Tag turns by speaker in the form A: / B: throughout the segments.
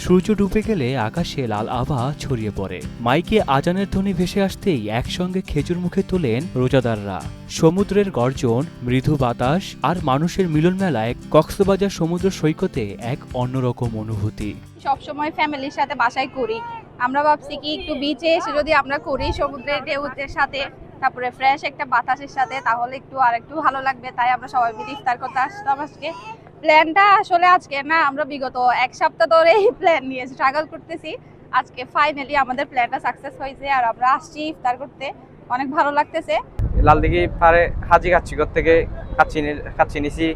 A: সূর্য ডুবে গেলে আকাশে লাল আভা ছড়িয়ে পড়ে। মাইকে আজানের ধ্বনি ভেসে আসতেই একসঙ্গে খেজুর মুখে তোলেন রোজাদাররা। সমুদ্রের গর্জন, মৃদু বাতাস আর মানুষের মিলন মেলায় কক্সবাজার সমুদ্র সৈকতে এক অন্যরকম অনুভূতি।
B: সবসময় ফ্যামিলির সাথে বাসায় করি, আমরা ভাবছি কি একটু বিচে এসে যদি আমরা করি সমুদ্রের ঢেউদের সাথে, তারপরে ফ্রেশ একটা বাতাসের সাথে, তাহলে আরেকটু ভালো লাগবে। তাই আমরা সবাই মিলে ইফতার করতে আসলাম আজকে। প্ল্যানটা আসলে আজকে না, আমরা বিগত এক সপ্তাহ ধরে এই প্ল্যান নিয়ে স্ট্রাগল করতেছি। আজকে ফাইনালি আমাদের প্ল্যানটা সাকসেস হয়েছে আর আমরা আসছি ইফতার করতে, অনেক ভালো লাগতেছে।
C: লালদিঘি পারে হাজি কাচ্চিগর থেকে কাচ্চি নিছি,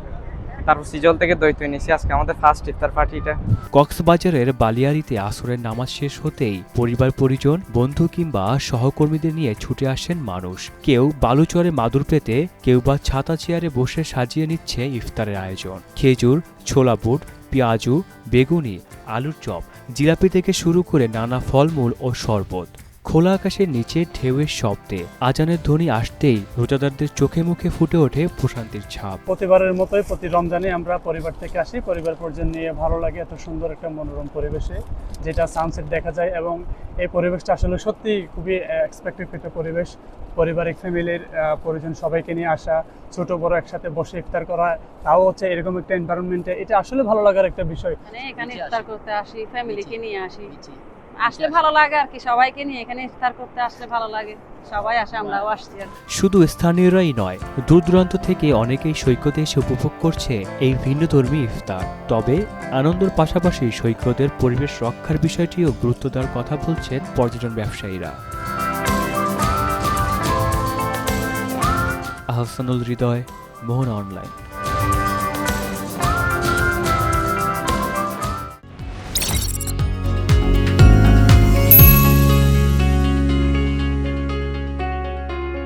C: তারপর সিজল থেকে দই নিছি। আজকে আমাদের ফার্স্ট ইফতার পার্টিটা।
A: কক্সবাজারের বালিয়াড়িতে আসরের নামাজ শেষ হতেই পরিবার পরিজন, বন্ধু কিংবা সহকর্মীদের নিয়ে ছুটে আসেন মানুষ। কেউ বালুচরে মাদুর পেতে, কেউ বা ছাতা চেয়ারে বসে সাজিয়ে নিচ্ছে ইফতারের আয়োজন। খেজুর, ছোলা বুট, পেঁয়াজু, বেগুনি, আলুর চপ, জিলাপি থেকে শুরু করে নানা ফলমূল ও শরবত। খোলা আকাশের নিচে ঢেউয়ের শব্দে আজানের ধ্বনি আসতেই রোজাদারদের চোখে মুখে ফুটে ওঠে প্রশান্তির ছাপ।
D: প্রতিবারের মতোই প্রতি রমজানে আমরা পরিবার থেকে আসি, পরিবার পরিজন নিয়ে ভালো লাগে। এত সুন্দর একটা মনোরম পরিবেশে যেটা সানসেট দেখা যায়, এবং এই পরিবেশটা আসলে সত্যি খুবই এক্সপেক্টেড একটা পরিবেশ। পারিবারিক ফ্যামিলির পরিজন সবাইকে নিয়ে আসা, ছোট বড় একসাথে বসে ইফতার করা, তাও হচ্ছে এরকম একটা এনভায়রনমেন্টে, এটা আসলে ভালো লাগার একটা বিষয়।
E: মানে এখানে ইফতার করতে আসি, ফ্যামিলিকে নিয়ে আসি, আসলে ভালো লাগে আর কি। সবাইকে নিয়ে এখানে ইফতার করতে আসলে ভালো লাগে, সবাই আসে, আমরাও আসছি।
A: শুধু স্থানীয়রাই নয়, দূর দূরান্ত থেকে অনেকেই সৈকতে এসে উপভোগ করছে এই ভিন্নধর্মী ইফতার। তবে আনন্দের পাশাপাশি সৈকতের পরিবেশ রক্ষার বিষয়টিও গুরুত্ব দেওয়ার কথা বলছেন পর্যটন ব্যবসায়ীরা। আহসানুল হৃদয়, মোহনা অনলাইন।